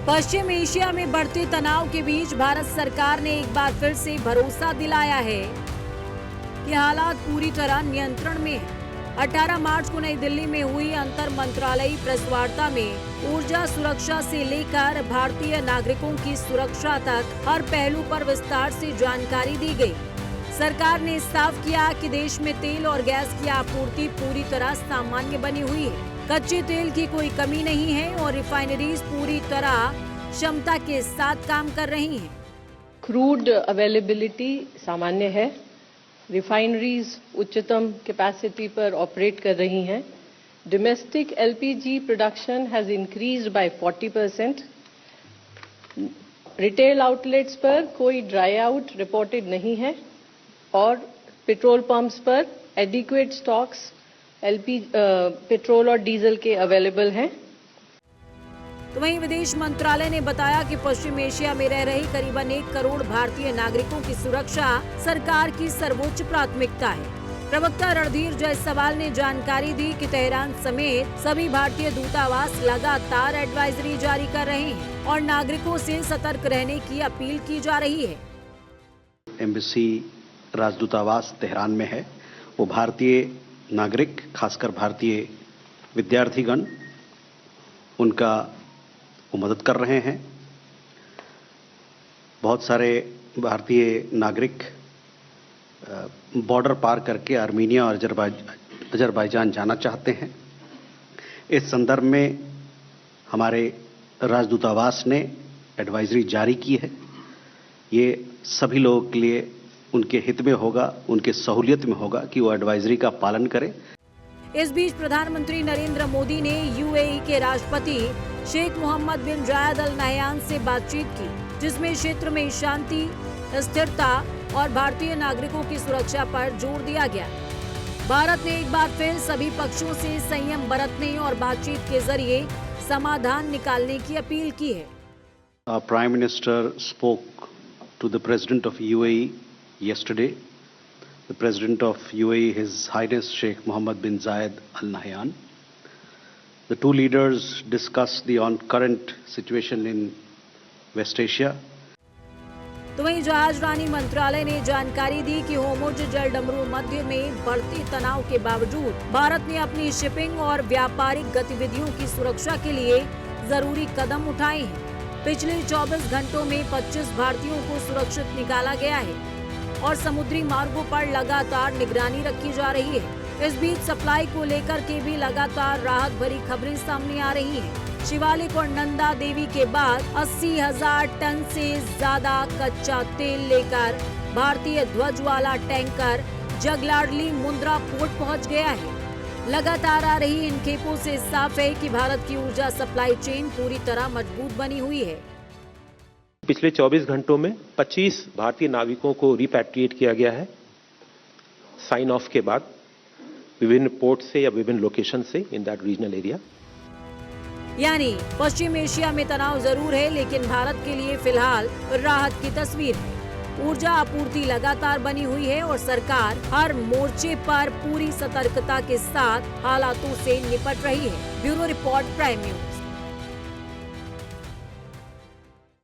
पश्चिम Asia में बढ़ते तनाव के बीच भारत सरकार ने एक बार फिर से भरोसा दिलाया है कि हालात पूरी तरह नियंत्रण में है। 18 मार्च को नई दिल्ली में हुई अंतर मंत्रालयी प्रेस वार्ता में ऊर्जा सुरक्षा से लेकर भारतीय नागरिकों की सुरक्षा तक हर पहलू पर विस्तार से जानकारी दी गई। सरकार ने साफ किया कि देश में तेल और गैस की आपूर्ति पूरी तरह सामान्य बनी हुई है। कच्चे तेल की कोई कमी नहीं है और रिफाइनरीज पूरी तरह क्षमता के साथ काम कर रही हैं। क्रूड अवेलेबिलिटी सामान्य है। रिफाइनरीज उच्चतम कैपेसिटी पर ऑपरेट कर रही हैं। Domestic LPG production has increased by 40%। Retail outlets पर कोई ड्राई आउट रिपोर्टेड नहीं है और पेट्रोल पंप्स पर एडिक्वेट स्टॉक्स पेट्रोल और डीजल के अवेलेबल हैं। तो वहीं विदेश मंत्रालय ने बताया कि पश्चिम एशिया में रह रही करीबन 1 करोड़ भारतीय नागरिकों की सुरक्षा सरकार की सर्वोच्च प्राथमिकता है। प्रवक्ता रणधीर जायसवाल ने जानकारी दी कि तेहरान समेत सभी भारतीय दूतावास लगातार एडवाइजरी जारी कर रहे हैं और नागरिकों से सतर्क रहने की अपील की जा रही है। एम्बेसी राजदूतावास तेहरान में है, वो भारतीय नागरिक, खासकर भारतीय विद्यार्थीगण, उनका वो मदद कर रहे हैं। बहुत सारे भारतीय नागरिक बॉर्डर पार करके आर्मीनिया और अजरबैजान जाना चाहते हैं। इस संदर्भ में हमारे राजदूतावास ने एडवाइजरी जारी की है। ये सभी लोगों के लिए उनके हित में होगा, उनके सहूलियत में होगा कि वो एडवाइजरी का पालन करें। इस बीच प्रधानमंत्री नरेंद्र मोदी ने यूएई के राष्ट्रपति शेख मोहम्मद बिन जायद अल नहयान से बातचीत की, जिसमें क्षेत्र में शांति, स्थिरता और भारतीय नागरिकों की सुरक्षा पर जोर दिया गया। भारत ने एक बार फिर सभी पक्षों से संयम बरतने और बातचीत के जरिए समाधान निकालने की अपील की है। Prime minister spoke to the president of UAE yesterday. The President of UAE, His Highness Sheikh Mohammed bin Zayed Al Nahyan. The two leaders discussed the current situation in West Asia. तो वहीं जहाज रानी मंत्रालय ने जानकारी दी कि होर्मुज जलडमरू मध्य में बढ़ते तनाव के बावजूद भारत ने अपनी शिपिंग और व्यापारिक गतिविधियों की सुरक्षा के लिए जरूरी कदम उठाए हैं। पिछले 24 घंटों में 25 भारतीयों को सुरक्षित निकाला गया है और समुद्री मार्गों पर लगातार निगरानी रखी जा रही है। इस बीच सप्लाई को लेकर के भी लगातार राहत भरी खबरें सामने आ रही हैं। शिवालिक और नंदा देवी के बाद 80,000 टन से ज्यादा कच्चा तेल लेकर भारतीय ध्वज वाला टैंकर जगलाडली मुंद्रा पोर्ट पहुंच गया है। लगातार आ रही इन खेपों से साफ है कि भारत की ऊर्जा सप्लाई चेन पूरी तरह मजबूत बनी हुई है। पिछले 24 घंटों में 25 भारतीय नाविकों को रिपैट्रिएट किया गया है साइन ऑफ के बाद विभिन्न पोर्ट से या विभिन्न लोकेशन से इन दैट रीजनल एरिया। यानी पश्चिम एशिया में तनाव जरूर है, लेकिन भारत के लिए फिलहाल राहत की तस्वीर है। ऊर्जा आपूर्ति लगातार बनी हुई है और सरकार हर मोर्चे पर पूरी सतर्कता के साथ हालातों से निपट रही है। Bureau report, prime news.